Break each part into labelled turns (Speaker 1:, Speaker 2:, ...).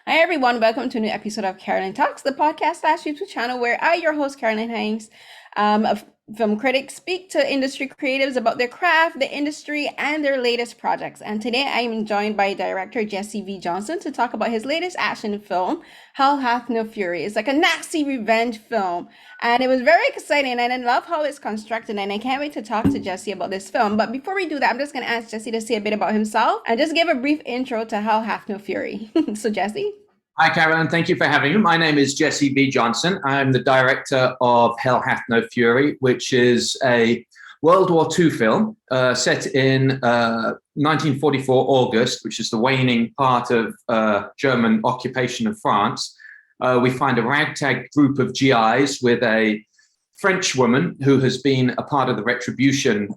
Speaker 1: Hi everyone, welcome to a new episode of Carolyn Talks, the podcast slash YouTube channel where I, your host Carolyn Hanks, a film critic, speak to industry creatives about their craft, the industry, and their latest projects. And today I am joined by director Jesse V. Johnson to talk about his latest action film, Hell Hath No Fury. It's like a nasty revenge film, and it was very exciting, and I love how it's constructed, and I can't wait to talk to Jesse about this film. But before we do that, I'm just going to ask Jesse to say a bit about himself and just give a brief intro to Hell Hath No Fury. So Jesse?
Speaker 2: Hi, Carolyn. Thank you for having me. My name is Jesse B. Johnson. I'm the director of Hell Hath No Fury, which is a World War II film set in 1944 August, which is the waning part of German occupation of France. We find a ragtag group of GIs with a French woman who has been a part of the retribution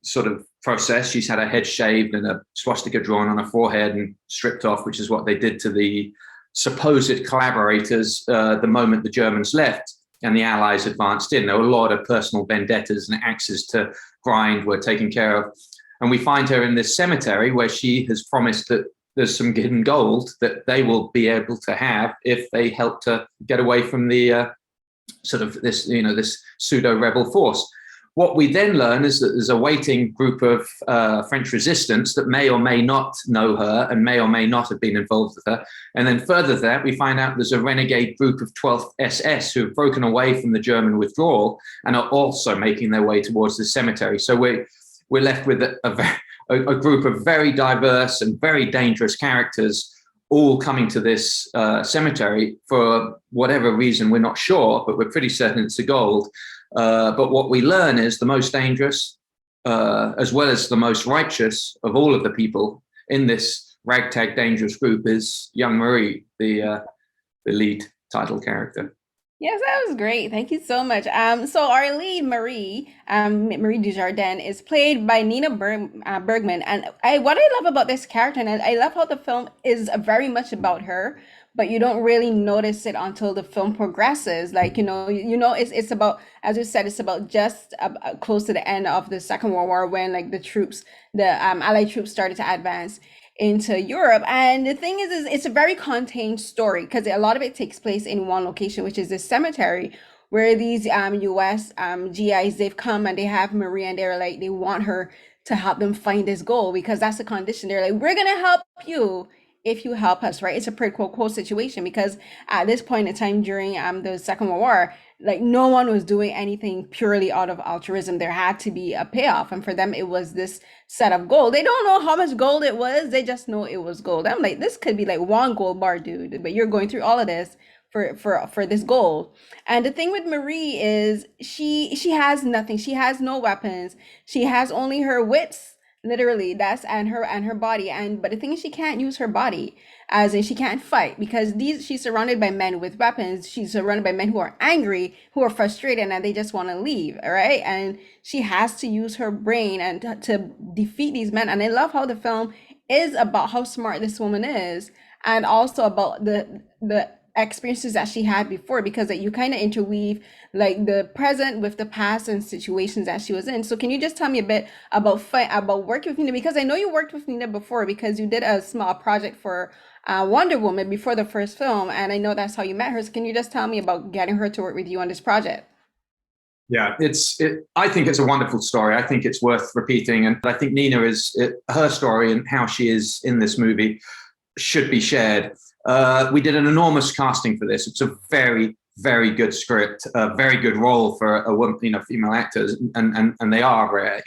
Speaker 2: sort of process. She's had her head shaved and a swastika drawn on her forehead and stripped off, which is what they did to the supposed collaborators the moment the Germans left and the Allies advanced in. There were a lot of personal vendettas and axes to grind were taken care of. And we find her in this cemetery where she has promised that there's some hidden gold that they will be able to have if they help to get away from the sort of this, this pseudo-rebel force. What we then learn is that there's a waiting group of French resistance that may or may not know her and may or may not have been involved with her. And then further to that, we find out there's a renegade group of 12th SS who have broken away from the German withdrawal and are also making their way towards the cemetery. So we're left with a group of very diverse and very dangerous characters all coming to this cemetery for whatever reason, we're not sure, but we're pretty certain it's the gold. But what we learn is the most dangerous, as well as the most righteous of all of the people in this ragtag dangerous group is young Marie, the lead title character.
Speaker 1: Yes, that was great. Thank you so much. So our lead, Marie, Marie Dujardin, is played by Nina Bergman, and what I love about this character, and I love how the film is very much about her, but you don't really notice it until the film progresses. Like it's about, as you said, it's about just close to the end of the Second World War when like the Allied troops started to advance into Europe. And the thing is it's a very contained story because a lot of it takes place in one location, which is this cemetery where these US GIs, they've come and they have Marie and they're like, they want her to help them find this goal because that's the condition. They're like, we're gonna help you if you help us, right? It's a pretty quote situation because at this point in time during the Second World War, like no one was doing anything purely out of altruism. There had to be a payoff, and for them it was this set of gold. They don't know how much gold it was, they just know it was gold. I'm like, this could be like one gold bar, dude, but you're going through all of this for this gold. And the thing with Marie is she has nothing. She has no weapons. She has only her wits, literally. That's and her body. And but the thing is, she can't use her body, as in she can't fight because she's surrounded by men with weapons. She's surrounded by men who are angry, who are frustrated, and they just want to leave. All right, and she has to use her brain and to defeat these men. And I love how the film is about how smart this woman is, and also about the experiences that she had before, because you kind of interweave like the present with the past and situations that she was in. So can you just tell me a bit about working with Nina? Because I know you worked with Nina before because you did a small project for Wonder Woman before the first film, and I know that's how you met her. So can you just tell me about getting her to work with you on this project?
Speaker 2: Yeah, I think it's a wonderful story. I think it's worth repeating. And I think Nina her story and how she is in this movie should be shared. We did an enormous casting for this. It's a very, very good script, a very good role for a woman, female actors, and they are rare.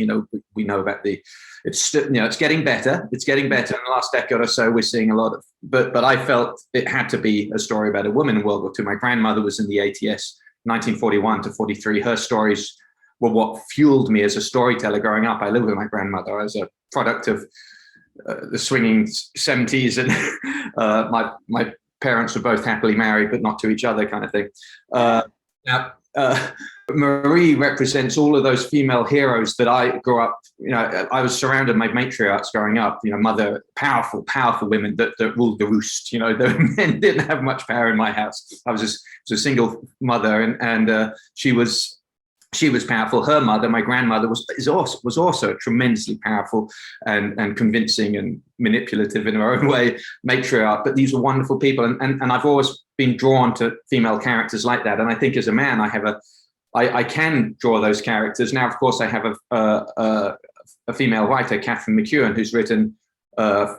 Speaker 2: We know about it's getting better. It's getting better in the last decade or so. We're seeing a lot of, but I felt it had to be a story about a woman in World War II. My grandmother was in the ATS, 1941 to 43. Her stories were what fueled me as a storyteller growing up. I lived with my grandmother as a product of the swinging 70s, and my parents were both happily married, but not to each other, kind of thing. Now, Marie represents all of those female heroes that I grew up. I was surrounded by matriarchs growing up. Mother, powerful women that ruled the roost. The men didn't have much power in my house. I was a single mother, and she was she was powerful. Her mother, my grandmother, was also tremendously powerful and convincing and manipulative in her own way, matriarch. But these were wonderful people, and I've always been drawn to female characters like that. And I think as a man, I can draw those characters. Now, of course, I have a female writer, Catherine McEwen, who's written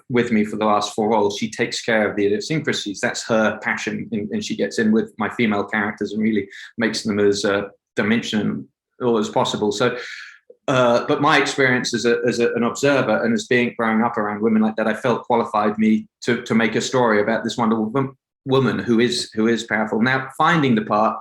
Speaker 2: with me for the last 4 roles. She takes care of the idiosyncrasies. That's her passion, and she gets in with my female characters and really makes them as dimensional as possible. So, but my experience as an observer and as growing up around women like that, I felt qualified me to make a story about this wonderful woman who is powerful. Now, finding the part,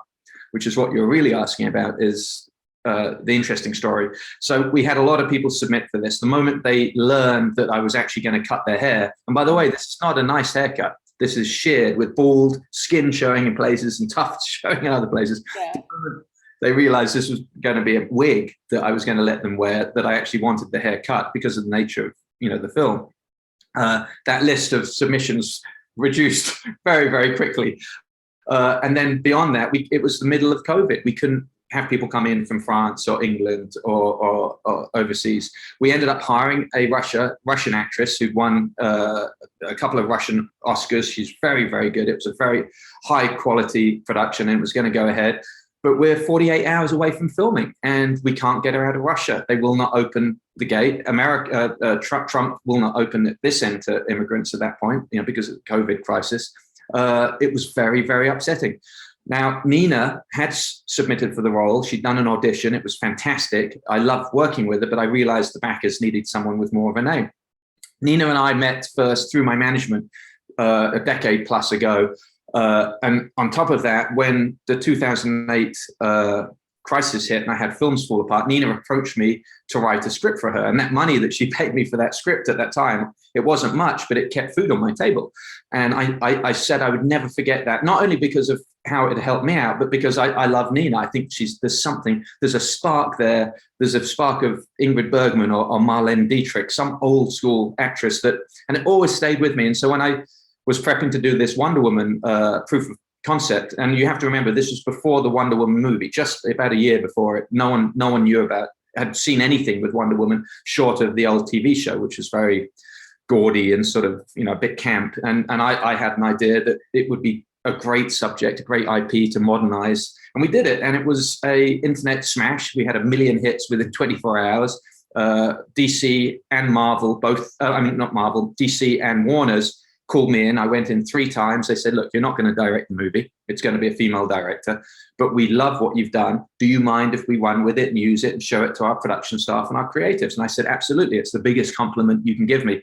Speaker 2: which is what you're really asking about, is the interesting story. So we had a lot of people submit for this. The moment they learned that I was actually going to cut their hair, and by the way, this is not a nice haircut. This is sheared with bald skin showing in places and tufts showing in other places. Yeah. They realized this was going to be a wig that I was going to let them wear, that I actually wanted the hair cut because of the nature of, the film. That list of submissions reduced very, very quickly. And then beyond that, it was the middle of COVID. We couldn't have people come in from France or England or overseas. We ended up hiring a Russian actress who'd won a couple of Russian Oscars. She's very, very good. It was a very high quality production and it was going to go ahead. But we're 48 hours away from filming and we can't get her out of Russia. They will not open the gate. Trump will not open this end to immigrants at that point, because of the COVID crisis. It was very, very upsetting. Now, Nina had submitted for the role. She'd done an audition. It was fantastic. I loved working with her, but I realized the backers needed someone with more of a name. Nina and I met first through my management a decade plus ago. And on top of that, when the 2008 crisis hit and I had films fall apart, Nina approached me to write a script for her. And that money that she paid me for that script at that time, it wasn't much, but it kept food on my table. And I said I would never forget that, not only because of how it helped me out, but because I love Nina. I think there's a spark there. There's a spark of Ingrid Bergman or Marlene Dietrich, some old school actress and it always stayed with me. And so when I was prepping to do this Wonder Woman proof of concept, and you have to remember this was before the Wonder Woman movie, just about a year before it. No one knew had seen anything with Wonder Woman short of the old TV show, which was very gaudy and sort of a bit camp. And I had an idea that it would be a great subject, a great IP to modernize, and we did it. And it was a internet smash. We had 1 million hits within 24 hours. DC and Marvel, not Marvel, DC and Warner's called me in. I went in 3 times. They said, look, you're not going to direct the movie. It's going to be a female director, but we love what you've done. Do you mind if we run with it and use it and show it to our production staff and our creatives? And I said, absolutely. It's the biggest compliment you can give me.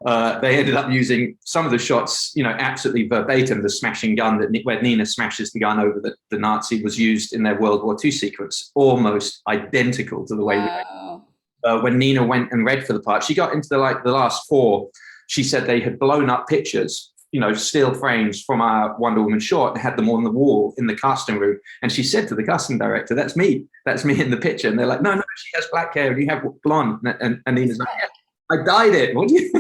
Speaker 2: They ended up using some of the shots, absolutely verbatim. The smashing gun where Nina smashes the gun over the Nazi was used in their World War II sequence, almost identical to the way when Nina went and read for the part. She got into the last 4. She said they had blown up pictures, still frames from our Wonder Woman short and had them on the wall in the casting room. And she said to the casting director, that's me in the picture. And they're like, no, she has black hair and you have blonde. And Nina's like, yeah, I dyed it. What do you?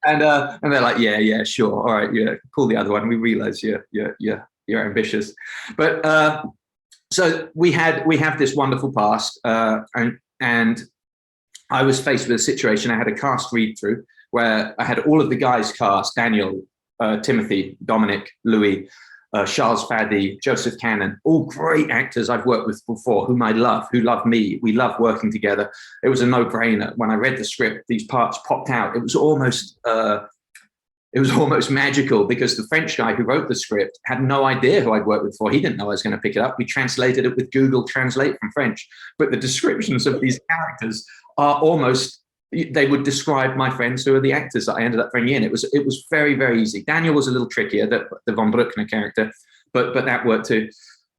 Speaker 2: And they're like, yeah, sure. All right, yeah, pull the other one. We realize you're ambitious. But so we have this wonderful past and I was faced with a situation. I had a cast read through where I had all of the guys cast: Daniel, Timothy, Dominic, Louis, Charles Faddy, Joseph Cannon, all great actors I've worked with before, who love me. We love working together. It was a no-brainer. When I read the script, these parts popped out. It was almost magical because the French guy who wrote the script had no idea who I'd worked with before. He didn't know I was going to pick it up. We translated it with Google Translate from French. But the descriptions of these characters are almost, they would describe my friends who are the actors that I ended up bringing in. It was very, very easy. Daniel was a little trickier, the von Bruckner character, but that worked too.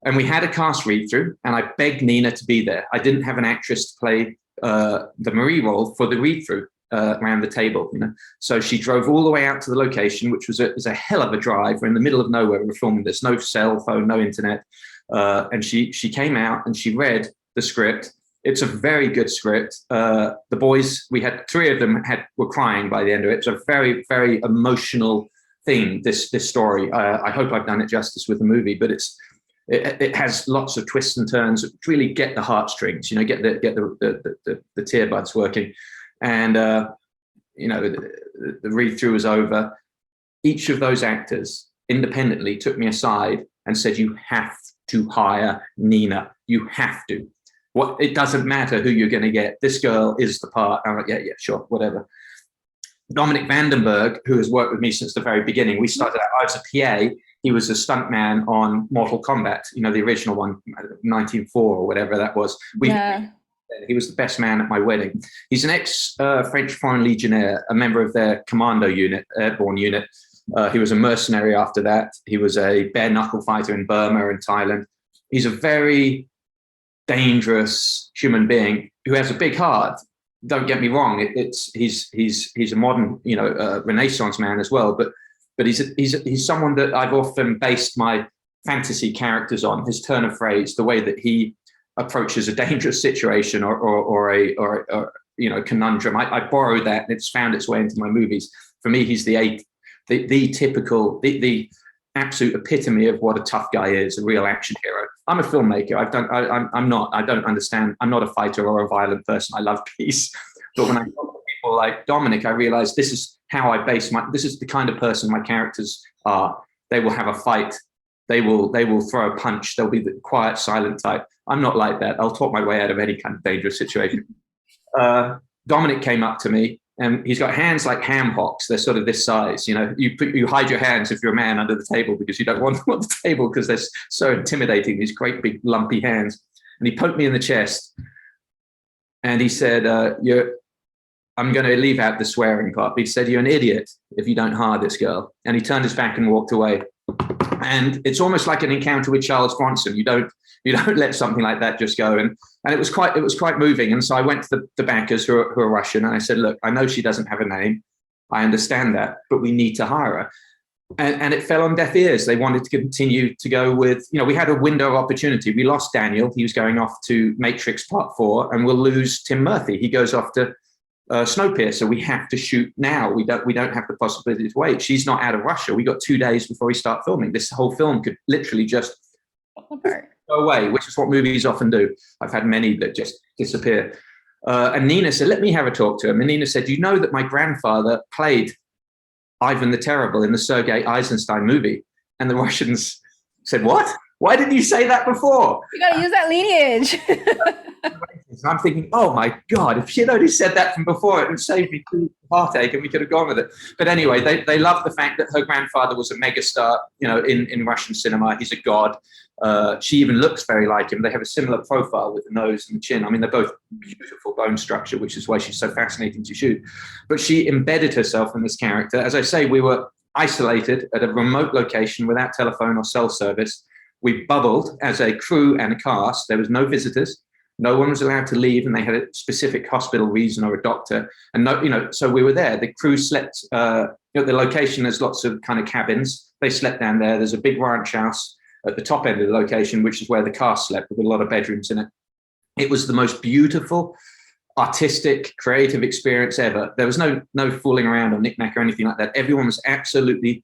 Speaker 2: And we had a cast read through and I begged Nina to be there. I didn't have an actress to play the Marie role for the read through. Around the table, So she drove all the way out to the location, which was a hell of a drive. We're in the middle of nowhere. We're filming this, no cell phone, no internet. And she came out and she read the script. It's a very good script. The boys, we had 3 of them were crying by the end of it. It's a very, very emotional thing. This story. I hope I've done it justice with the movie, but it has lots of twists and turns that really get the heartstrings, get the tear buds working. And, the read through was over. Each of those actors independently took me aside and said, you have to hire Nina. You have to. It doesn't matter who you're going to get. This girl is the part. I'm like, yeah, sure, whatever. Dominic Vandenberg, who has worked with me since the very beginning, we started out, I was a PA. He was a stuntman on Mortal Kombat, the original one, 1904 or whatever that was. He was the best man at my wedding. He's an ex-French Foreign Legionnaire, a member of their commando unit, airborne unit. He was a mercenary after that. He was a bare-knuckle fighter in Burma and Thailand. He's a very dangerous human being who has a big heart. Don't get me wrong. He's a modern, Renaissance man as well. But he's someone that I've often based my fantasy characters on. His turn of phrase, the way that he approaches a dangerous situation or a conundrum. I borrowed that, and it's found its way into my movies. For me, he's the typical, the absolute epitome of what a tough guy is, a real action hero. I'm a filmmaker. I don't understand. I'm not a fighter or a violent person. I love peace. But when I talk to people like Dominic, I realize this is how I base this is the kind of person my characters are. They will have a fight. They will throw a punch. They'll be the quiet, silent type. I'm not like that. I'll talk my way out of any kind of dangerous situation. Dominic came up to me, and he's got hands like ham hocks. They're sort of this size. You hide your hands if you're a man under the table because you don't want them on the table because they're so intimidating, these great big lumpy hands. And he poked me in the chest, and he said, I'm going to leave out the swearing part. He said, you're an idiot if you don't hire this girl. And he turned his back and walked away. And it's almost like an encounter with Charles Bronson. You don't let something like that just go. And it was quite moving. And so I went to the bankers who are Russian, and I said, look, I know she doesn't have a name. I understand that, but we need to hire her. And it fell on deaf ears. They wanted to continue to go with, we had a window of opportunity. We lost Daniel. He was going off to Matrix Part 4, and we'll lose Tim Murphy. He goes off to Snowpiercer. We have to shoot now. We don't have the possibility to wait. She's not out of Russia. We got 2 days before we start filming. This whole film could literally just go away, which is what movies often do. I've had many that just disappear. And Nina said, let me have a talk to him. And Nina said, you know that my grandfather played Ivan the Terrible in the Sergei Eisenstein movie? And the Russians said, what? Why didn't you say that before?
Speaker 1: You got to use that lineage.
Speaker 2: And I'm thinking, oh my God, if she had only said that from before, it would save me heartache and we could have gone with it. But anyway, they love the fact that her grandfather was a megastar, in Russian cinema. He's a god. She even looks very like him. They have a similar profile with the nose and the chin. I mean, they're both beautiful bone structure, which is why she's so fascinating to shoot. But she embedded herself in this character. As I say, we were isolated at a remote location without telephone or cell service. We bubbled as a crew and a cast. There was no visitors. No one was allowed to leave, and they had a specific hospital reason or a doctor. And so we were there. The crew slept. The location, there's lots of kind of cabins. They slept down there. There's a big ranch house at the top end of the location, which is where the cast slept, with a lot of bedrooms in it. It was the most beautiful, artistic, creative experience ever. There was no fooling around or knick-knack or anything like that. Everyone was absolutely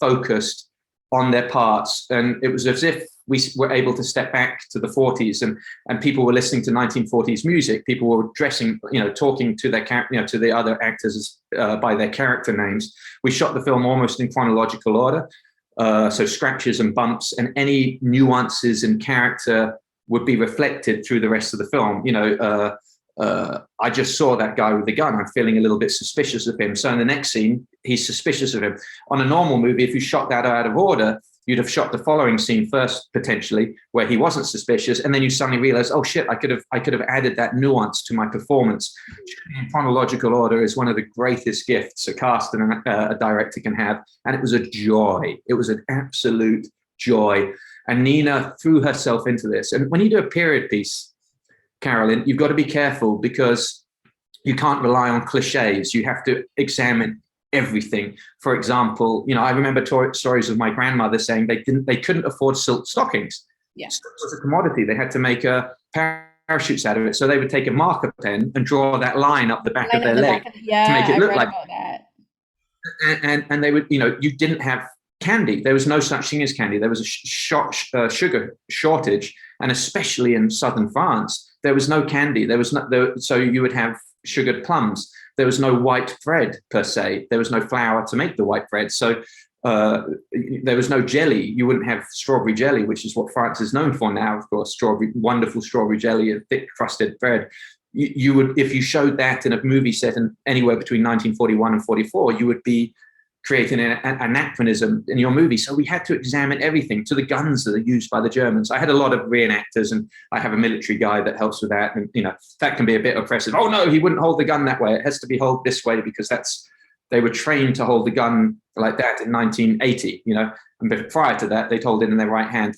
Speaker 2: focused on their parts, and it was as if we were able to step back to the 40s, and people were listening to 1940s music. People were dressing, talking to their to the other actors by their character names. We shot the film almost in chronological order, so scratches and bumps and any nuances in character would be reflected through the rest of the film. I just saw that guy with the gun. I'm feeling a little bit suspicious of him. So in the next scene, he's suspicious of him. On a normal movie, if you shot that out of order, you'd have shot the following scene first, potentially, where he wasn't suspicious, and then you suddenly realize, oh shit, I could have added that nuance to my performance. In chronological order is one of the greatest gifts a cast and a director can have, and it was a joy. It was an absolute joy. And Nina threw herself into this. And when you do a period piece, Carolyn, you've got to be careful because you can't rely on cliches. You have to examine everything. For example, I remember stories of my grandmother saying they couldn't afford silk stockings.
Speaker 1: Yeah.
Speaker 2: So it was a commodity. They had to make parachutes out of it. So they would take a marker pen and draw that line up the back of their leg to make it look like
Speaker 1: that.
Speaker 2: And they would, you didn't have candy. There was no such thing as candy. There was a sugar shortage, and especially in southern France, there was no candy. So you would have sugared plums. There was no white bread per se. There was no flour to make the white bread. So there was no jelly. You wouldn't have strawberry jelly, which is what France is known for now, of course. Wonderful strawberry jelly and thick crusted bread. You would, if you showed that in a movie set in anywhere between 1941 and 44, you would be creating an anachronism in your movie. So we had to examine everything, to the guns that are used by the Germans. I had a lot of reenactors, and I have a military guy that helps with that. And, that can be a bit oppressive. Oh, no, he wouldn't hold the gun that way. It has to be held this way because they were trained to hold the gun like that in 1980, and prior to that, they hold it in their right hand.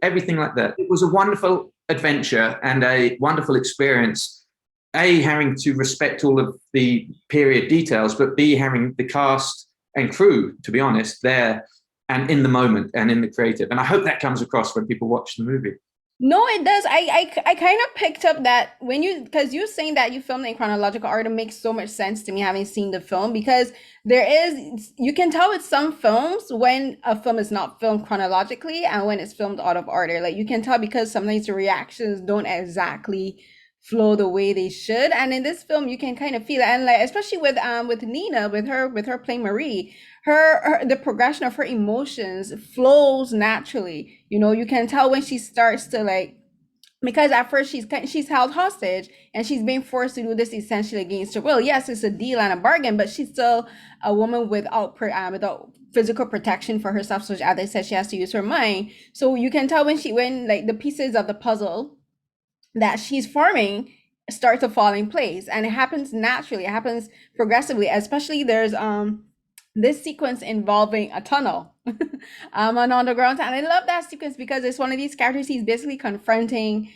Speaker 2: Everything like that. It was a wonderful adventure and a wonderful experience. A, having to respect all of the period details, but B, having the cast and crew, to be honest, there and in the moment and in the creative. And I hope that comes across when people watch the movie.
Speaker 1: No, it does. I kind of picked up that because you're saying that you filmed in chronological order makes so much sense to me, having seen the film, because you can tell with some films when a film is not filmed chronologically and when it's filmed out of order. Like you can tell because sometimes the reactions don't exactly flow the way they should, and in this film you can kind of feel it, and like especially with Nina, with her playing Marie, the progression of her emotions flows naturally. You can tell when she starts to like, because at first she's held hostage and she's being forced to do this essentially against her will. Yes, it's a deal and a bargain, but she's still a woman without physical protection for herself. So as I said, she has to use her mind. So you can tell when like the pieces of the puzzle that she's forming start to fall in place, and it happens naturally, it happens progressively. Especially there's this sequence involving a tunnel an underground tunnel. I love that sequence because it's one of these characters, he's basically confronting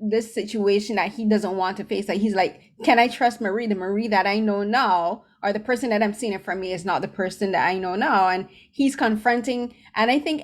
Speaker 1: this situation that he doesn't want to face. Like he's like, can I trust Marie? The Marie that I know now, or the person that I'm seeing in front of me, is not the person that I know now. And he's confronting, and I think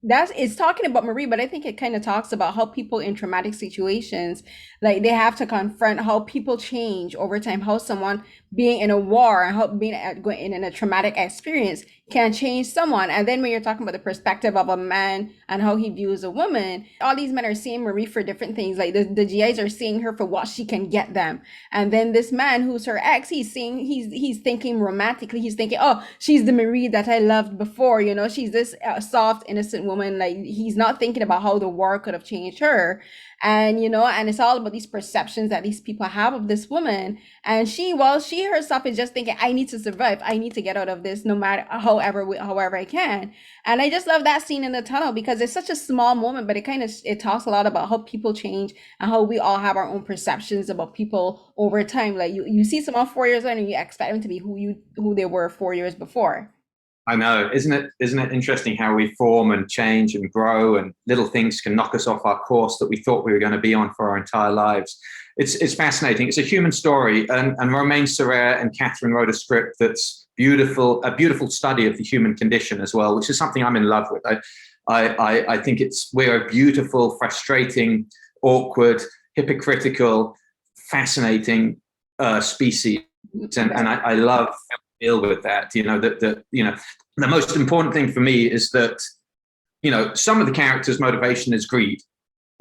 Speaker 1: it's talking about Marie, but I think it kind of talks about how people in traumatic situations, like they have to confront how people change over time, how someone being in a war and how being in a traumatic experience can change someone. And then when you're talking about the perspective of a man and how he views a woman, all these men are seeing Marie for different things. Like the GIs are seeing her for what she can get them. And then this man who's her ex, he's thinking romantically. He's thinking, oh, she's the Marie that I loved before. She's this soft, innocent woman. Like he's not thinking about how the war could have changed her. And and it's all about these perceptions that these people have of this woman. And she herself is just thinking, I need to survive, I need to get out of this, no matter however I can. And I just love that scene in the tunnel because it's such a small moment, but it talks a lot about how people change and how we all have our own perceptions about people over time. Like you see someone 4 years later and you expect them to be who they were 4 years before.
Speaker 2: I know, isn't it interesting how we form and change and grow, and little things can knock us off our course that we thought we were going to be on for our entire lives. It's fascinating. It's a human story, and Romain Serre and Catherine wrote a script that's beautiful, a beautiful study of the human condition as well, which is something I'm in love with. I think we're a beautiful, frustrating, awkward, hypocritical, fascinating species, and I love deal with that. The most important thing for me is that some of the characters' motivation is greed.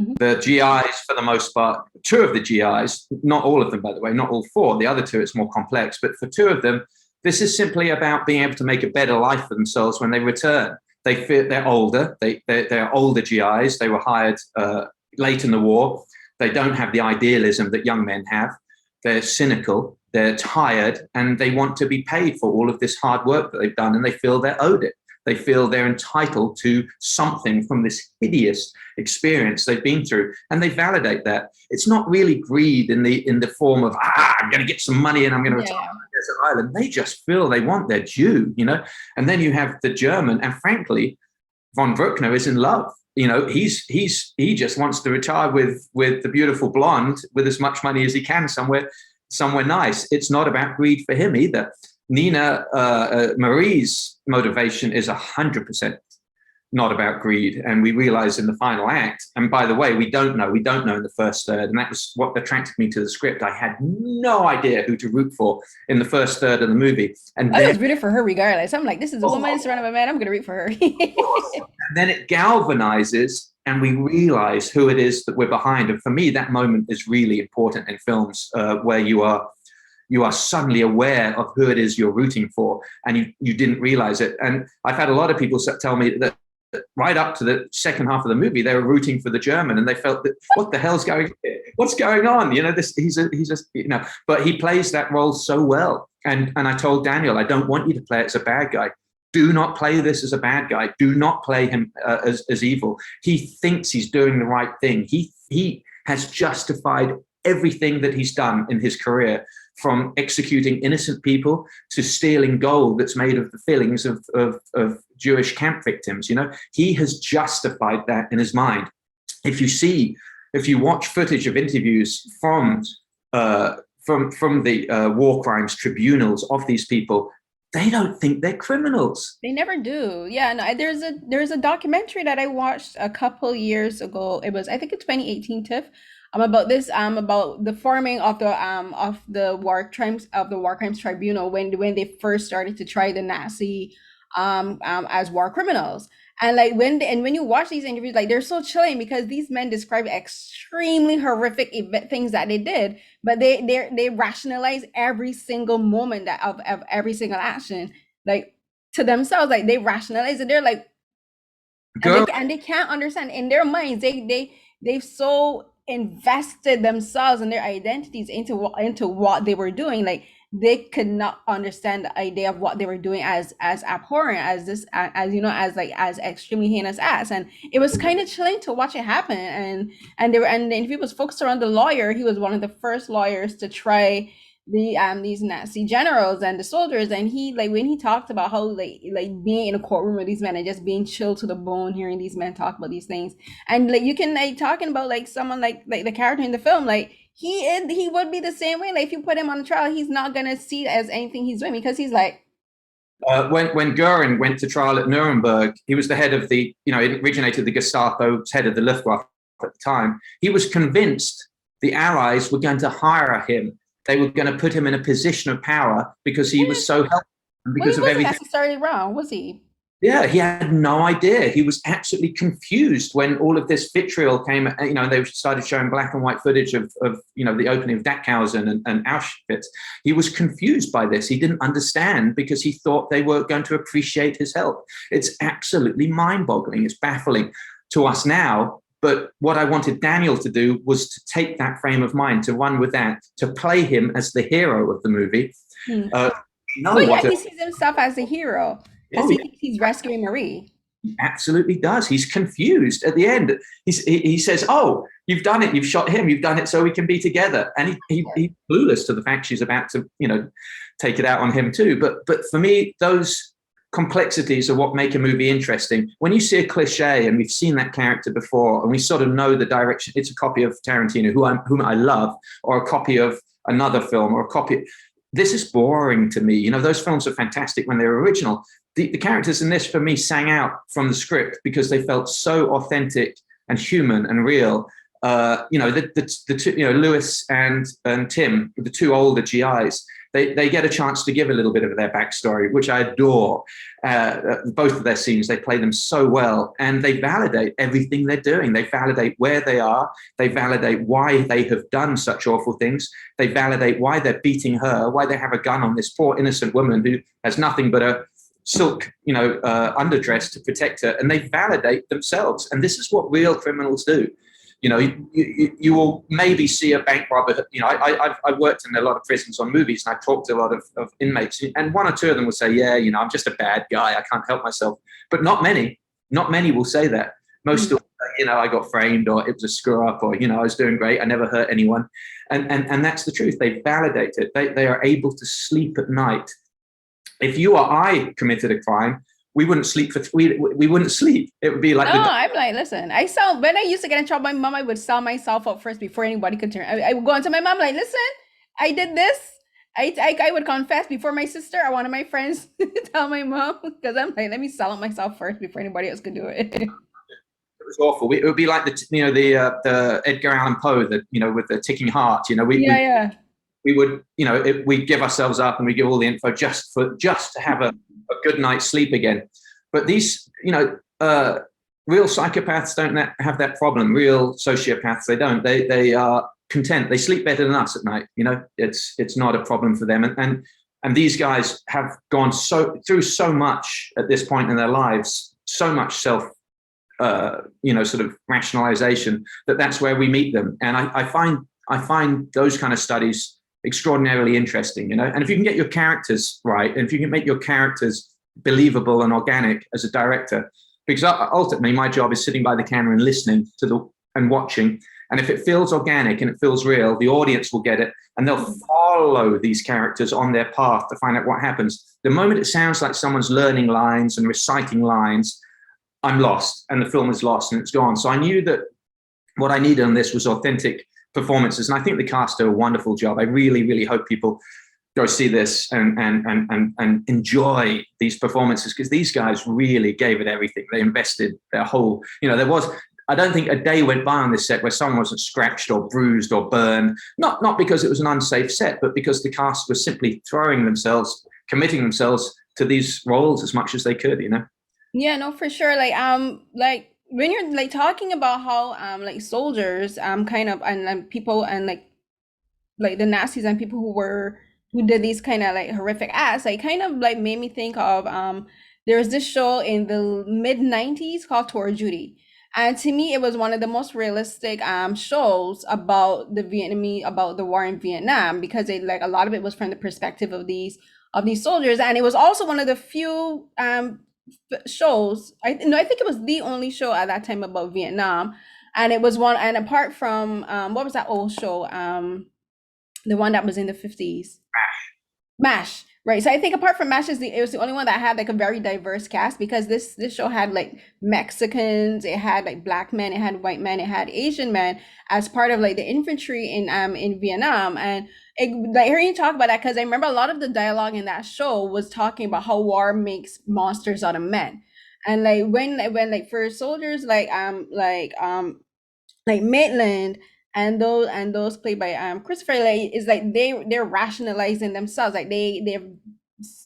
Speaker 2: Mm-hmm. The GIs, for the most part, two of the GIs, not all of them, by the way, not all four. The other two, it's more complex, but for two of them, this is simply about being able to make a better life for themselves when they return. They feel they're older. They're older GIs. They were hired late in the war. They don't have the idealism that young men have. They're cynical. They're tired, and they want to be paid for all of this hard work that they've done, and they feel they're owed it. They feel they're entitled to something from this hideous experience they've been through, and they validate that. It's not really greed in the form of, I'm going to get some money and I'm going to retire on a desert island. They just feel they want their due, And then you have the German, and frankly, von Bruckner is in love. He just wants to retire with the beautiful blonde with as much money as he can somewhere nice. It's not about greed for him either. Nina Marie's motivation is 100% not about greed. And we realize in the final act, and by the way, we don't know in the first third. And that was what attracted me to the script. I had no idea who to root for in the first third of the movie. And
Speaker 1: I
Speaker 2: then,
Speaker 1: was rooting for her regardless. I'm like, this is a woman surrounded by men. I'm gonna root for her.
Speaker 2: and then it galvanizes and we realize who it is that we're behind. And for me, that moment is really important in films where you are suddenly aware of who it is you're rooting for, and you didn't realize it. And I've had a lot of people tell me that right up to the second half of the movie, they were rooting for the German, and they felt that what's going on? He's but he plays that role so well. And I told Daniel, I don't want you to play it as a bad guy. Do not play this as a bad guy. Do not play him as evil. He thinks he's doing the right thing. He has justified everything that he's done in his career, from executing innocent people to stealing gold that's made of the fillings of Jewish camp victims. He has justified that in his mind. If you watch footage of interviews from the war crimes tribunals of these people, they don't think they're criminals.
Speaker 1: They never do. Yeah, no, there's a documentary that I watched a couple years ago. I think it's 2018, Tiff. About this about the forming of the war crimes tribunal when they first started to try the Nazi as war criminals. And like when you watch these interviews, like they're so chilling because these men describe extremely horrific things that they did, but they rationalize every single moment of every single action, like to themselves. Like they rationalize it. They're like, and they can't understand in their minds. They've so invested themselves and their identities into what they were doing. Like they could not understand the idea of what they were doing as abhorrent as this, as extremely heinous as. And it was kind of chilling to watch it happen. And the interview was focused around the lawyer. He was one of the first lawyers to try these Nazi generals and the soldiers. And he, like, when he talked about how like being in a courtroom with these men and just being chilled to the bone, hearing these men talk about these things, and like you can like talking about like someone like the character in the film, like he would be the same way. Like if you put him on a trial, he's not gonna see it as anything he's doing, because he's like,
Speaker 2: when Goering went to trial at Nuremberg, he was the head of it originated the Gestapo, head of the Luftwaffe at the time. He was convinced the Allies were going to hire him. They were going to put him in a position of power because he was so helpful. Because
Speaker 1: he wasn't necessarily wrong, was he?
Speaker 2: Yeah, he had no idea. He was absolutely confused when all of this vitriol came, they started showing black and white footage of the opening of Dachausen and Auschwitz. He was confused by this. He didn't understand because he thought they were going to appreciate his help. It's absolutely mind-boggling. It's baffling to us now. But what I wanted Daniel to do was to take that frame of mind, to run with that, to play him as the hero of the movie.
Speaker 1: He sees himself as a hero because he thinks he's rescuing Marie.
Speaker 2: He absolutely does. He's confused at the end. He says, "Oh, you've done it. You've shot him. You've done it so we can be together." And he's clueless to the fact she's about to, take it out on him too. But for me, those complexities are what make a movie interesting. When you see a cliche, and we've seen that character before, and we sort of know the direction, it's a copy of Tarantino, whom I love, or a copy of another film, or a copy. This is boring to me. Those films are fantastic when they're original. The characters in this, for me, sang out from the script because they felt so authentic and human and real. The two, Lewis and Tim, the two older GIs, they get a chance to give a little bit of their backstory, which I adore. Both of their scenes, they play them so well, and they validate everything they're doing. They validate where they are. They validate why they have done such awful things. They validate why they're beating her, why they have a gun on this poor innocent woman who has nothing but a silk, underdress to protect her, and they validate themselves. And this is what real criminals do. You will maybe see a bank robber. I've worked in a lot of prisons on movies, and I've talked to a lot of inmates, and one or two of them will say, "Yeah, I'm just a bad guy. I can't help myself." But not many will say that. Most of them, I got framed, or it was a screw up, or I was doing great. I never hurt anyone, and that's the truth. They validate it. They are able to sleep at night. If you or I committed a crime, we wouldn't sleep we wouldn't sleep. It would be like,
Speaker 1: I'm like, listen, when I used to get in trouble, my mom, I would sell myself up first before anybody could turn. I would go into my mom like, listen, I did this. I would confess before my sister or one of my friends tell my mom, because I'm like, let me sell it myself first before anybody else could do it.
Speaker 2: It was awful. It would be like the Edgar Allan Poe, with the ticking heart.
Speaker 1: Yeah.
Speaker 2: We would, we'd give ourselves up and we give all the info just to have a good night's sleep again. But these, real psychopaths don't have that problem. Real sociopaths, they don't. They are content. They sleep better than us at night. It's not a problem for them. And these guys have gone through so much at this point in their lives, so much self, sort of rationalization, that's where we meet them. And I find those kind of studies extraordinarily interesting, and if you can get your characters right, and if you can make your characters believable and organic as a director, because ultimately my job is sitting by the camera and listening and watching, and if it feels organic and it feels real, the audience will get it and they'll follow these characters on their path to find out what happens. The moment it sounds like someone's learning lines and reciting lines, I'm lost and the film is lost and it's gone. So I knew that what I needed on this was authentic performances, and I think the cast do a wonderful job. I really, really hope people go see this and enjoy these performances, because these guys really gave it everything. They invested their whole, I don't think a day went by on this set where someone wasn't scratched or bruised or burned, not because it was an unsafe set, but because the cast was simply committing themselves to these roles as much as they could,
Speaker 1: Yeah, no, for sure. Like when you're like talking about how like soldiers kind of and people and like the Nazis and people who did these kind of like horrific acts, like kind of like made me think of there was this show in the mid 90s called Tour of Duty. And to me, it was one of the most realistic shows about about the war in Vietnam, because it like a lot of it was from the perspective of these soldiers, and it was also one of the few shows. I think it was the only show at that time about Vietnam, and it was one. And apart from what was that old show? The one that was in the 50s. MASH, right? So I think apart from MASH, it was the only one that had like a very diverse cast, because this show had like Mexicans, it had like black men, it had white men, it had Asian men as part of like the infantry in Vietnam. And like hearing you talk about that, because I remember a lot of the dialogue in that show was talking about how war makes monsters out of men. And like when like for soldiers like Maitland and those played by Christopher, like is like they're rationalizing themselves, like they've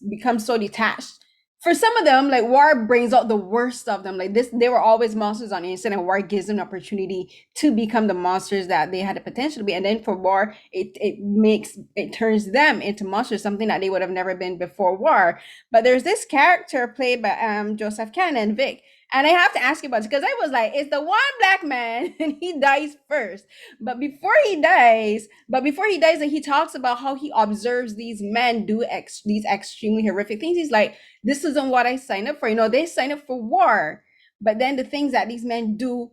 Speaker 1: become so detached. For some of them, like war brings out the worst of them. Like this, they were always monsters on the inside, and war gives them an opportunity to become the monsters that they had the potential to be. And then for war, it turns them into monsters, something that they would have never been before war. But there's this character played by Joseph Cannon, Vic, and I have to ask you about it because I was like, it's the one black man and he dies first. Before he dies, like, he talks about how he observes these men do these extremely horrific things. He's like, this isn't what I signed up for. They sign up for war, but then the things that these men do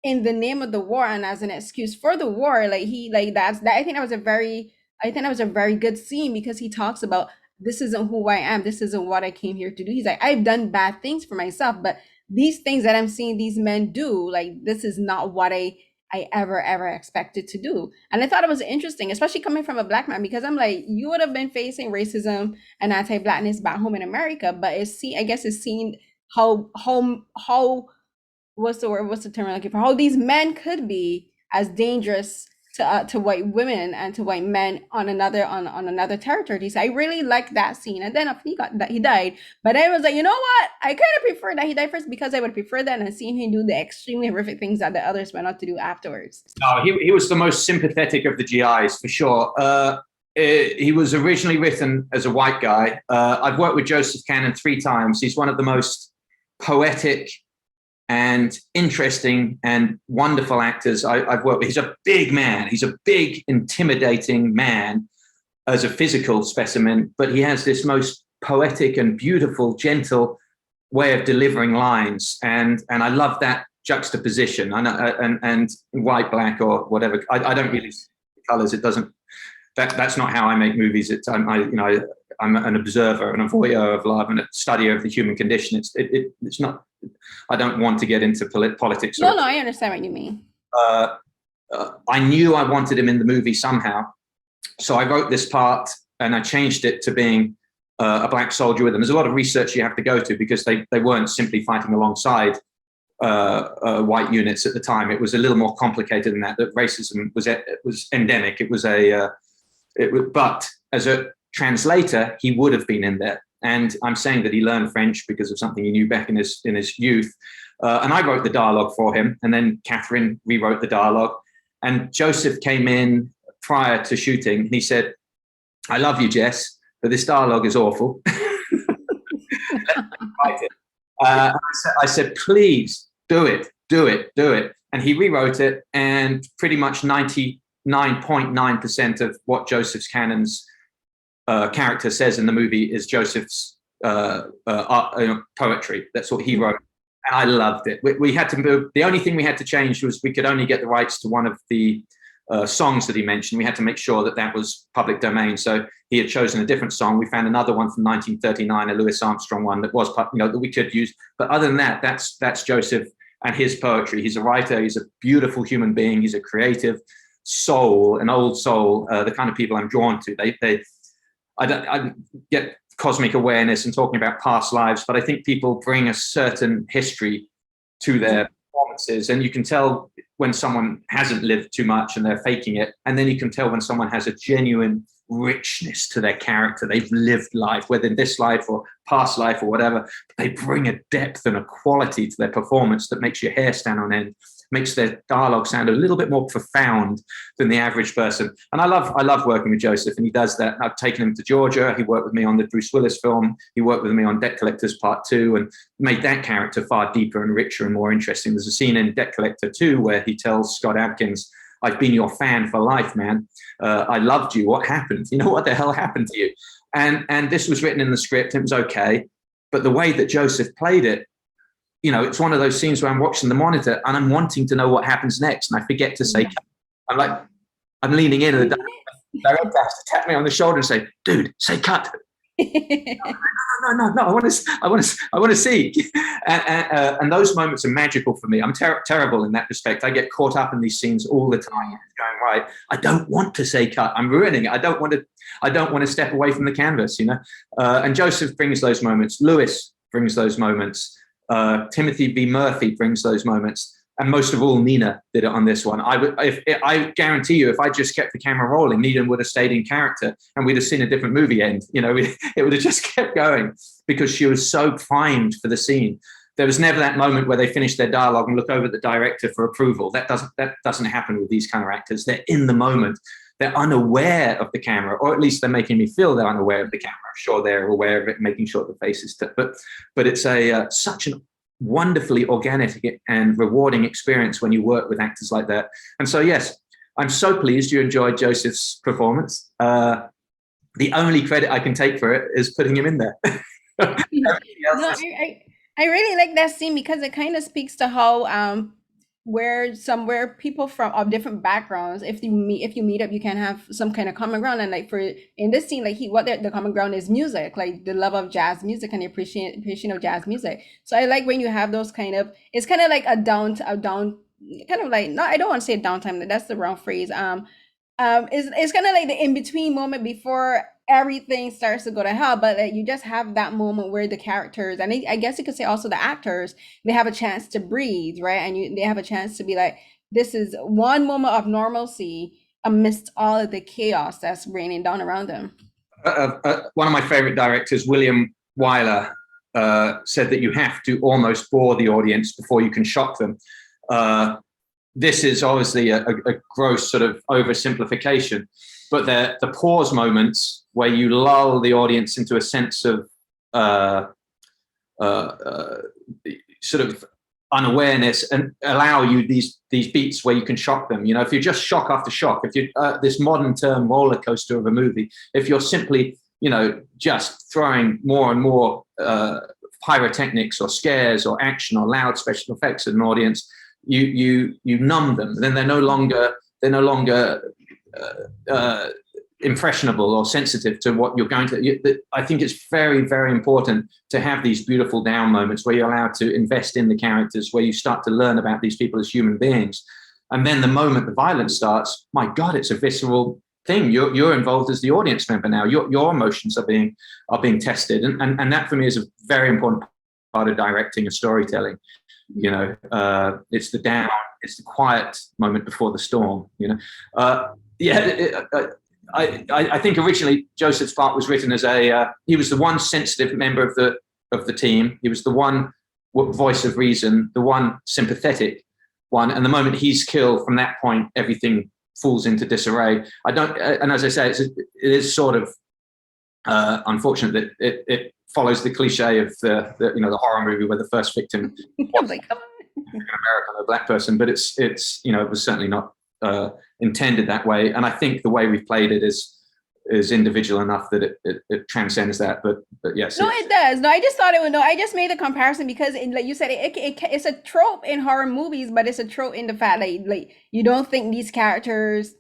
Speaker 1: in the name of the war and as an excuse for the war, like he like that's that. I think that was a very good scene, because he talks about, this isn't who I am. This isn't what I came here to do. He's like, I've done bad things for myself, but these things that I'm seeing these men do, like this is not what I ever expected to do. And I thought it was interesting, especially coming from a black man, because I'm like, you would have been facing racism and anti-blackness back home in America, but I guess it's seen how what's the term I'm looking for? How these men could be as dangerous to white women and to white men on another territory. So I really liked that scene. And then after he died, but I was like, you know what? I kind of prefer that he died first, because I would prefer that and seeing him do the extremely horrific things that the others went on to do afterwards.
Speaker 2: No, he was the most sympathetic of the GIs for sure. He was originally written as a white guy. I've worked with Joseph Cannon 3 times. He's one of the most poetic and interesting and wonderful actors I've worked with. He's a big man. He's a big, intimidating man as a physical specimen, but he has this most poetic and beautiful, gentle way of delivering lines. And I love that juxtaposition. And white, black, or whatever. I don't really see colors. It doesn't. That's not how I make movies. I'm an observer and a voyeur of love and a studier of the human condition. It's not. I don't want to get into politics.
Speaker 1: No, I understand what you mean.
Speaker 2: I knew I wanted him in the movie somehow, so I wrote this part and I changed it to being a black soldier with them. There's a lot of research you have to go to because they weren't simply fighting alongside white units at the time. It was a little more complicated than that. That racism was endemic. But as a translator, he would have been in there. And I'm saying that he learned French because of something he knew back in his youth. And I wrote the dialogue for him, and then Catherine rewrote the dialogue. And Joseph came in prior to shooting, and he said, "I love you, Jess, but this dialogue is awful." Write it. I said, "Please do it. And he rewrote it, and pretty much 99.9% of what Joseph's Cannon's character says in the movie is Joseph's poetry. That's what he wrote. And I loved it. We had to move. The only thing we had to change was we could only get the rights to one of the songs that he mentioned. We had to make sure that was public domain. So he had chosen a different song. We found another one from 1939, a Louis Armstrong one that was, that we could use. But other than that, that's Joseph and his poetry. He's a writer. He's a beautiful human being. He's a creative soul, an old soul. The kind of people I'm drawn to. I get cosmic awareness and talking about past lives, but I think people bring a certain history to their performances, and you can tell when someone hasn't lived too much and they're faking it, and then you can tell when someone has a genuine richness to their character. They've lived life, whether in this life or past life or whatever, but they bring a depth and a quality to their performance that makes your hair stand on end, makes their dialogue sound a little bit more profound than the average person. And I love working with Joseph, and he does that. I've taken him to Georgia. He worked with me on the Bruce Willis film. He worked with me on Debt Collectors Part 2 and made that character far deeper and richer and more interesting. There's a scene in Debt Collector 2 where he tells Scott Adkins, "I've been your fan for life, man. I loved you. What happened? You know, what the hell happened to you?" And this was written in the script. It was okay. But the way that Joseph played it, it's one of those scenes where I'm watching the monitor and I'm wanting to know what happens next, and I forget to say cut. I'm leaning in, and the director has to tap me on the shoulder and say, "Dude, say cut." No. I want to see. And those moments are magical for me. I'm terrible in that respect. I get caught up in these scenes all the time. It's going right. I don't want to say cut. I'm ruining it. I don't want to step away from the canvas. And Joseph brings those moments. Lewis brings those moments. Timothy B. Murphy brings those moments, and most of all, Nina did it on this one. I guarantee you, if I just kept the camera rolling, Nina would have stayed in character, and we'd have seen a different movie end. It would have just kept going because she was so primed for the scene. There was never that moment where they finish their dialogue and look over at the director for approval. That doesn't happen with these kind of actors. They're in the moment. They're unaware of the camera, or at least they're making me feel they're unaware of the camera. I'm sure they're aware of it, making sure the face is, but it's such an wonderfully organic and rewarding experience when you work with actors like that. And so, yes, I'm so pleased you enjoyed Joseph's performance. The only credit I can take for it is putting him in there.
Speaker 1: I really like that scene because it kind of speaks to how where people from of different backgrounds, if you meet up, you can have some kind of common ground. And like for in this scene, like the common ground is music, like the love of jazz music and the appreciation of jazz music. So I like when you have those it's kind of like a down kind of like, no, I don't want to say downtime, that's the wrong phrase. It's kind of like the in between moment before everything starts to go to hell, but like, you just have that moment where the characters, and I guess you could say also the actors, they have a chance to breathe, right? And they have a chance to be like, this is one moment of normalcy amidst all of the chaos that's raining down around them.
Speaker 2: One of my favorite directors, William Wyler, said that you have to almost bore the audience before you can shock them. This is obviously a gross sort of oversimplification, but the pause moments where you lull the audience into a sense of sort of unawareness and allow you these beats where you can shock them. If you're just shock after shock, if you this modern term roller coaster of a movie, if you're simply just throwing more and more pyrotechnics or scares or action or loud special effects at an audience, you numb them. Then they're no longer impressionable or sensitive to what you're going to. I think it's very, very important to have these beautiful down moments where you're allowed to invest in the characters, where you start to learn about these people as human beings. And then the moment the violence starts, my God, it's a visceral thing. You're involved as the audience member now. Your emotions are being tested, and that for me is a very important part of directing and storytelling. You know, it's the quiet moment before the storm. You know, I think originally Joseph's part was written as he was the one sensitive member of the team. He was the one voice of reason, the one sympathetic one. And the moment he's killed, from that point, everything falls into disarray. And as I say, it is sort of unfortunate that it follows the cliche of the horror movie where the first victim was
Speaker 1: like, come on.
Speaker 2: an American or a black person, but it's it was certainly not intended that way. And I think the way we've played it is individual enough that it transcends that. But yes,
Speaker 1: no, it does. No, I just thought it would. No, I just made the comparison because, like you said, it's a trope in horror movies, but it's a trope in the fact that like you don't think these characters,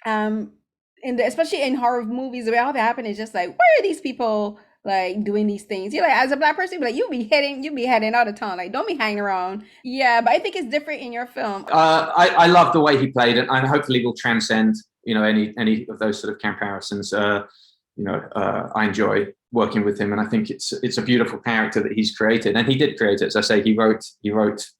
Speaker 1: especially in horror movies, the way all that happen is just like, why are these people like doing these things? You're like, as a black person, you be heading out of town. Like, don't be hanging around. Yeah, but I think it's different in your film.
Speaker 2: I love the way he played it, and hopefully will transcend any of those sort of comparisons. I enjoy working with him, and I think it's a beautiful character that he's created, and he did create it. As I say, he wrote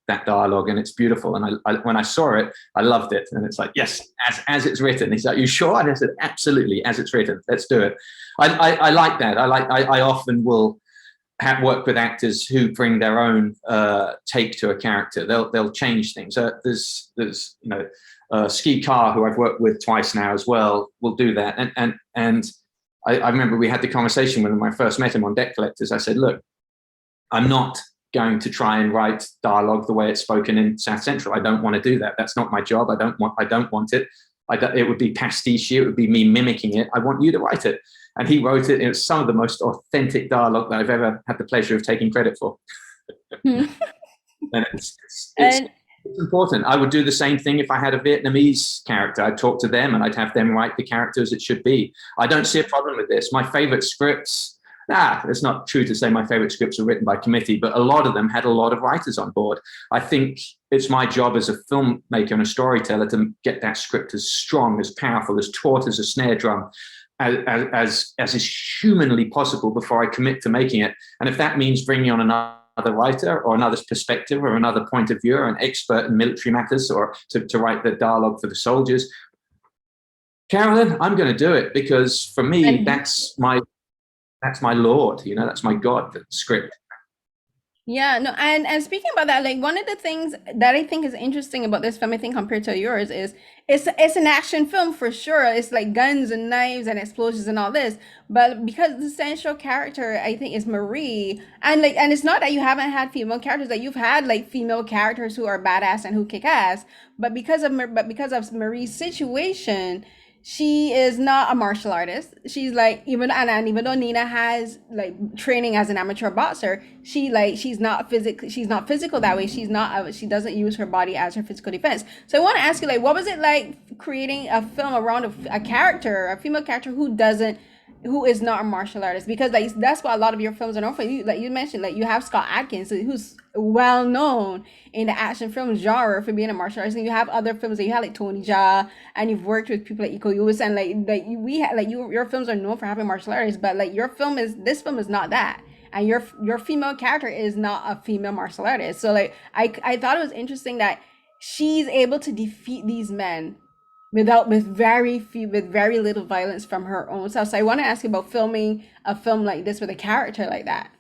Speaker 2: that dialogue, and it's beautiful. And I when I saw it, I loved it, and it's like, yes, as it's written. He's like, you sure? And I said, absolutely, as it's written. Let's do it. I like that. I often will work with actors who bring their own take to a character. They'll change things. There's Ski Carr, who I've worked with twice now as well, will do that. And I remember we had the conversation when I first met him on Debt Collectors. I said, look, I'm not going to try and write dialogue the way it's spoken in South Central. I don't want to do that. That's not my job. I don't want it. It would be pastiche. It would be me mimicking it. I want you to write it. And he wrote it. It was some of the most authentic dialogue that I've ever had the pleasure of taking credit for. And it's important. I would do the same thing if I had a Vietnamese character. I'd talk to them and I'd have them write the character as it should be. I don't see a problem with this. My favorite scripts, it's not true to say my favorite scripts were written by committee, but a lot of them had a lot of writers on board. I think it's my job as a filmmaker and a storyteller to get that script as strong, as powerful, as taut as a snare drum, as is humanly possible before I commit to making it. And if that means bringing on another writer or another perspective or another point of view or an expert in military matters or to write the dialogue for the soldiers, Carolyn, I'm going to do it, because for me, that's my Lord, that's my God, the script.
Speaker 1: Yeah, no, and speaking about that, like one of the things that I think is interesting about this film, I think compared to yours, is it's an action film for sure. It's like guns and knives and explosions and all this, but because the central character, I think, is Marie, and it's not that you haven't had female characters, that you've had like female characters who are badass and who kick ass, but because of Marie's situation, she is not a martial artist. She's like, even though Nina has like training as an amateur boxer, she's not physical that way. She doesn't use her body as her physical defense. So I want to ask you, like, what was it like creating a film around a female character who is not a martial artist? Because like that's what a lot of your films are known for. Like you mentioned, like you have Scott Adkins, who's well known in the action film genre for being a martial artist, and you have other films that you have like Tony Jaa, and you've worked with people like Iko Uwais, and your films are known for having martial artists, but like this film is not that, and your female character is not a female martial artist. So like I thought it was interesting that she's able to defeat these men with very little violence from her own self. So I want to ask you about filming a film like this with a character like that.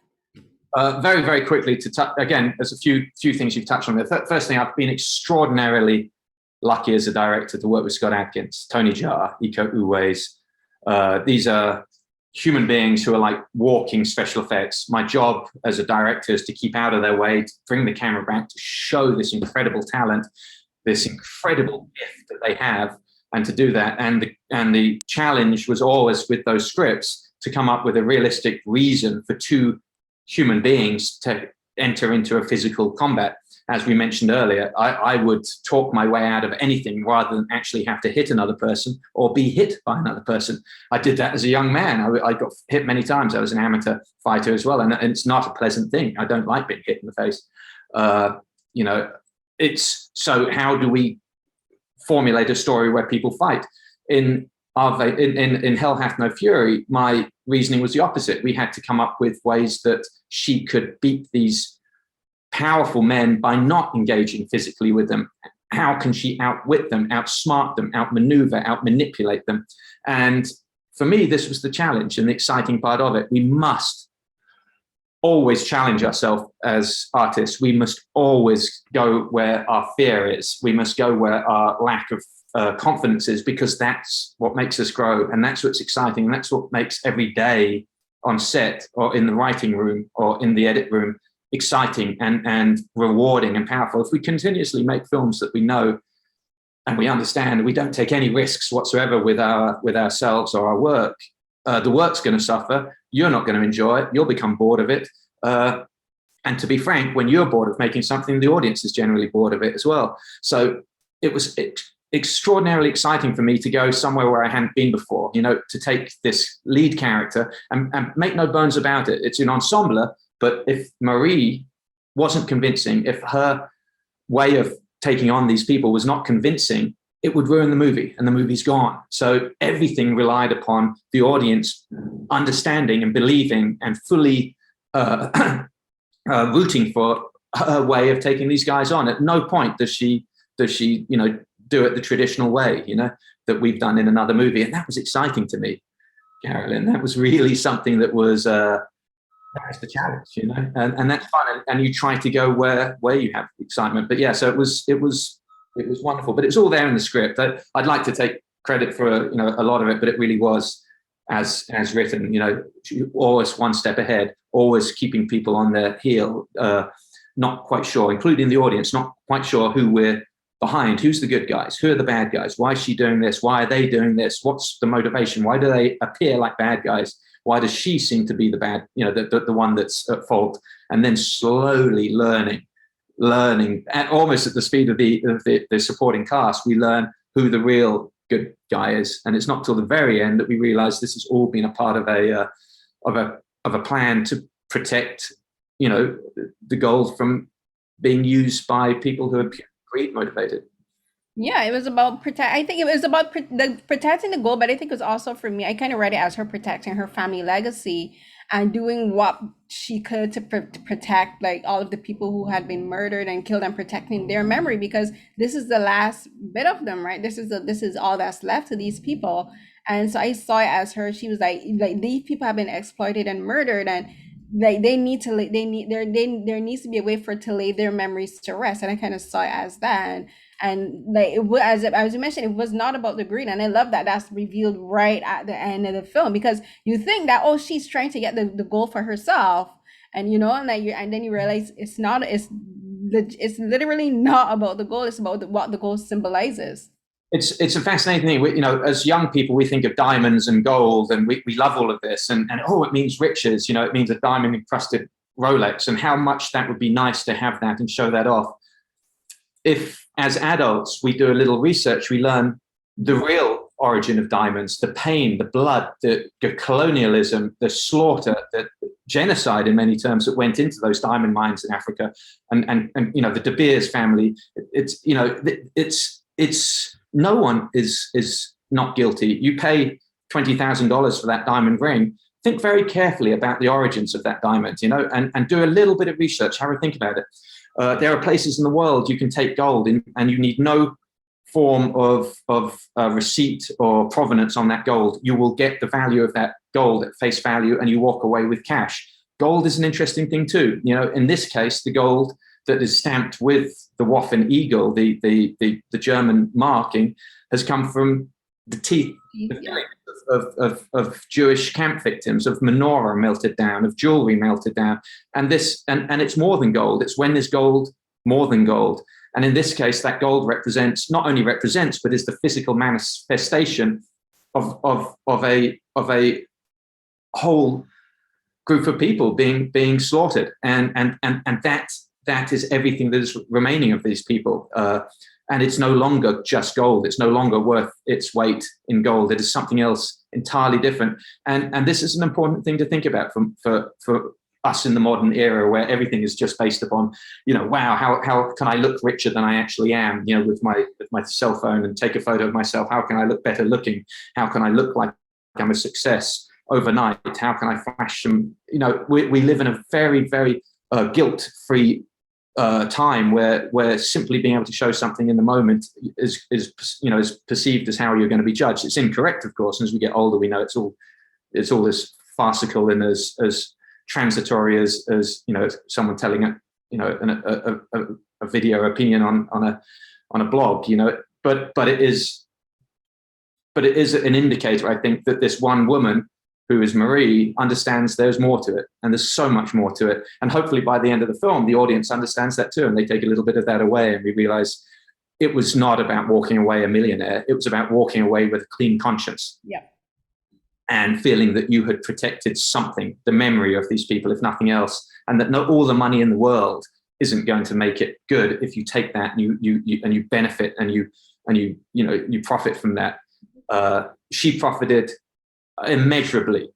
Speaker 2: Very, very quickly to touch again, there's a few things you've touched on there. First thing, I've been extraordinarily lucky as a director to work with Scott Adkins, Tony Jaa, Iko Uwais. These are human beings who are like walking special effects. My job as a director is to keep out of their way, to bring the camera back, to show this incredible talent, this incredible gift that they have, and to do that. And the challenge was always with those scripts to come up with a realistic reason for two human beings to enter into a physical combat. As we mentioned earlier, I would talk my way out of anything rather than actually have to hit another person or be hit by another person. I did that as a young man. I got hit many times. I was an amateur fighter as well, and it's not a pleasant thing. I don't like being hit in the face. So how do we formulate a story where people fight? In in Hell Hath No Fury, my reasoning was the opposite. We had to come up with ways that she could beat these powerful men by not engaging physically with them. How can she outwit them, outsmart them, outmaneuver, outmanipulate them? And for me, this was the challenge and the exciting part of it. We must always challenge ourselves as artists. We must always go where our fear is. We must go where our lack of confidence is, because that's what makes us grow, and that's what's exciting, and that's what makes every day on set or in the writing room or in the edit room exciting and rewarding and powerful. If we continuously make films that we know and we understand, and we don't take any risks whatsoever with ourselves or our work, the work's going to suffer. You're not going to enjoy it. You'll become bored of it. And to be frank, when you're bored of making something, the audience is generally bored of it as well. So it was extraordinarily exciting for me to go somewhere where I hadn't been before, to take this lead character and make no bones about it. It's an ensemble, but if Marie wasn't convincing, if her way of taking on these people was not convincing, it would ruin the movie, and the movie's gone. So everything relied upon the audience understanding and believing and fully rooting for her way of taking these guys on. At no point does she do it the traditional way, that we've done in another movie. And that was exciting to me, Carolyn. That was really something that was that's the challenge, and that's fun. And you try to go where you have excitement. But yeah, so it was wonderful. But it was all there in the script. I'd like to take credit for a lot of it, but it really was as written. Always one step ahead, always keeping people on their heel, not quite sure, including the audience, not quite sure who we're behind. Who's the good guys? Who are the bad guys? Why is she doing this? Why are they doing this? What's the motivation? Why do they appear like bad guys? Why does she seem to be the bad, the one that's at fault? And then slowly learning, and almost at the speed of the supporting cast, we learn who the real good guy is. And it's not till the very end that we realize this has all been a part of a plan to protect, the gold from being used by people who are greed motivated.
Speaker 1: Yeah, it was about I think it was about protecting the goal, but I think it was also, for me, I kind of read it as her protecting her family legacy and doing what she could to protect, like, all of the people who had been murdered and killed, and protecting their memory, because this is the last bit of them, right? This is all that's left to these people. And so I saw it as her. She was like these people have been exploited and murdered, and like there needs to be a way for to lay their memories to rest. And I kind of saw it as that. And like it was, as you mentioned, it was not about the greed. And I love that that's revealed right at the end of the film, because you think that, oh, she's trying to get the goal for herself, and and then you realize it's literally not about the goal. It's about what the goal symbolizes.
Speaker 2: It's a fascinating thing. As young people, we think of diamonds and gold, and we love all of this, and it means riches. It means a diamond encrusted Rolex, and how much that would be nice to have that and show that off. If, as adults, we do a little research, we learn the real origin of diamonds, the pain, the blood, the colonialism, the slaughter, the genocide in many terms that went into those diamond mines in Africa, and the De Beers family. It's no one is not guilty. You pay $20,000 for that diamond ring. Think very carefully about the origins of that diamond, and do a little bit of research. Have a think about it. There are places in the world you can take gold and you need no form of receipt or provenance on that gold. You will get the value of that gold at face value, and you walk away with cash. Gold is an interesting thing too. In this case, the gold that is stamped with the Waffen eagle, the German marking, has come from the teeth of Jewish camp victims, of menorah melted down, of jewelry melted down. And it's more than gold. It's when there's gold, more than gold. And in this case, that gold not only represents, but is the physical manifestation of a whole group of people being slaughtered. And that is everything that is remaining of these people. And it's no longer just gold. It's no longer worth its weight in gold. It is something else entirely different. And this is an important thing to think about for us in the modern era where everything is just based upon, wow, how can I look richer than I actually am, with my cell phone and take a photo of myself. How can I look better looking? How can I look like I'm a success overnight? How can I flash some, we live in a very, very guilt-free time where simply being able to show something in the moment is perceived as how you're going to be judged. It's incorrect, of course, and as we get older, we know it's all as farcical and as transitory as someone telling a video opinion on a blog, but it is an indicator, I think, that this one woman who is Marie understands there's more to it, and there's so much more to it, and hopefully by the end of the film the audience understands that too, and they take a little bit of that away, and we realize it was not about walking away a millionaire. It was about walking away with a clean conscience.
Speaker 1: Yeah.
Speaker 2: And feeling that you had protected something, the memory of these people, if nothing else, and that not all the money in the world isn't going to make it good if you take that and you benefit and you profit from that. She profited immeasurably.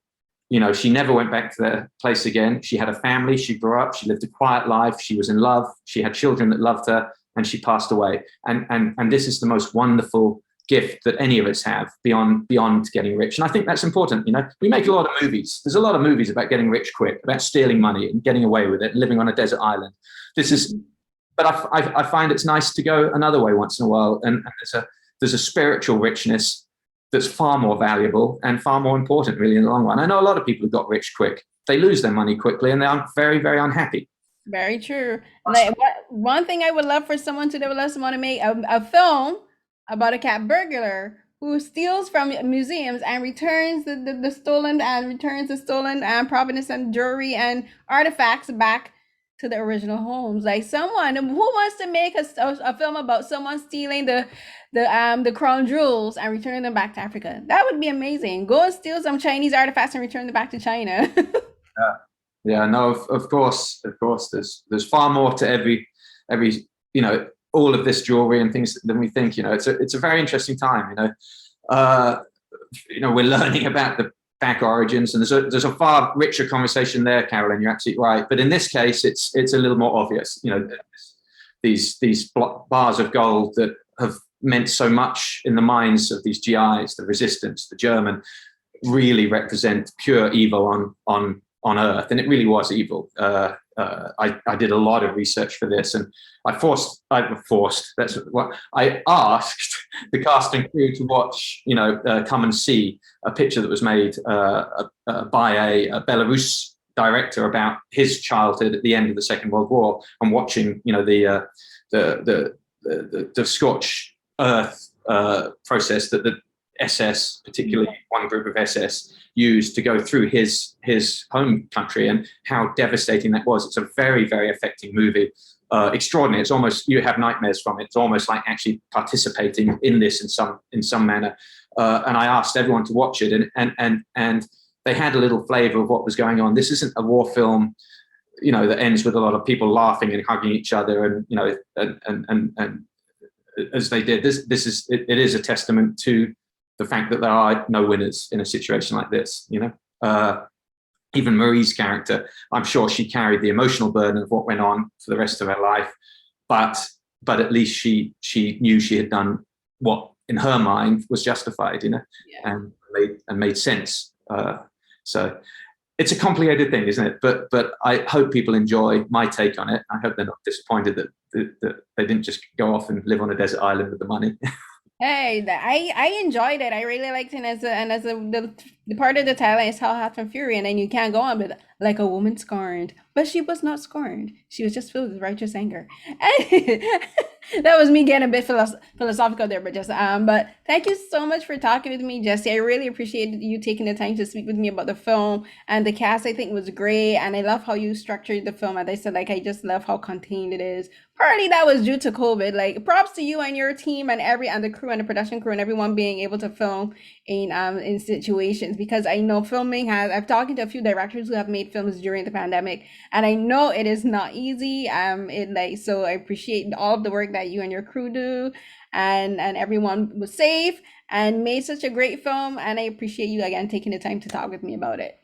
Speaker 2: She never went back to the place again. She had a family. She grew up. She lived a quiet life. She was in love. She had children that loved her, and she passed away. And this is the most wonderful gift that any of us have beyond getting rich. And I think that's important. We make a lot of movies. There's a lot of movies about getting rich quick, about stealing money and getting away with it, and living on a desert island. But I find it's nice to go another way once in a while. And there's a spiritual richness that's far more valuable and far more important, really, in the long run. I know a lot of people who got rich quick. They lose their money quickly, and they're very, very unhappy.
Speaker 1: Very true. Like, one thing I would love for someone to do, let someone to make a film about a cat burglar who steals from museums and returns the stolen provenance and jewelry and artifacts back to the original homes. Like, someone who wants to make a film about someone stealing the crown jewels and returning them back to Africa. That would be amazing. Go and steal some Chinese artifacts and return them back to China.
Speaker 2: Yeah, no, of course, there's far more to every all of this jewelry and things than we think. It's a very interesting time. We're learning about the back origins, and there's a far richer conversation there, Carolyn. You're absolutely right. But in this case, it's a little more obvious. These bars of gold that have meant so much in the minds of these GIs, the resistance, the German, really represent pure evil on Earth, and it really was evil. I did a lot of research for this, and I asked the cast and crew to watch, come and see a picture that was made by a Belarus director about his childhood at the end of the Second World War, and watching, the scorched earth process that the SS, particularly one group of SS, used to go through his home country, and how devastating that was. It's a very, very affecting movie. Extraordinary. It's almost, you have nightmares from it. It's almost like actually participating in this in some manner. And I asked everyone to watch it, and they had a little flavor of what was going on. This isn't a war film, that ends with a lot of people laughing and hugging each other, and as they did. It is a testament to the fact that there are no winners in a situation like this. Even Marie's character, I'm sure she carried the emotional burden of what went on for the rest of her life, but at least she knew she had done what in her mind was justified,
Speaker 1: Yeah.
Speaker 2: and made sense. So it's a complicated thing, isn't it? But I hope people enjoy my take on it. I hope they're not disappointed that they didn't just go off and live on a desert island with the money.
Speaker 1: Hey, I enjoyed it. I really liked it, the part of the title is Hell Hath and Fury, and then you can't go on with like a woman scorned, but she was not scorned. She was just filled with righteous anger. That was me getting a bit philosophical there, but thank you so much for talking with me, Jesse. I really appreciate you taking the time to speak with me about the film, and the cast I think was great, and I love how you structured the film. As I said, like, I just love how contained it is. Partly that was due to COVID. Like, props to you and your team and the crew and the production crew and everyone being able to film in situations, because I know I've talked to a few directors who have made films during the pandemic, and I know it is not easy. So I appreciate all of the work that you and your crew do, and everyone was safe and made such a great film, and I appreciate you again taking the time to talk with me about it.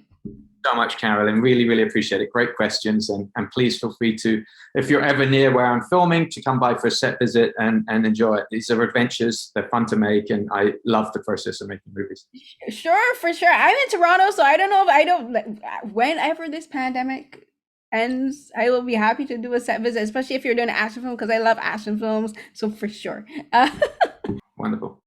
Speaker 2: so much, Carolyn. Really, really appreciate it. Great questions. And please feel free to, if you're ever near where I'm filming, to come by for a set visit and enjoy it. These are adventures. They're fun to make. And I love the process of making movies.
Speaker 1: Sure, for sure. I'm in Toronto, so I don't know if I don't like, whenever this pandemic ends, I will be happy to do a set visit, especially if you're doing an action film because I love action films. So for sure.
Speaker 2: Wonderful.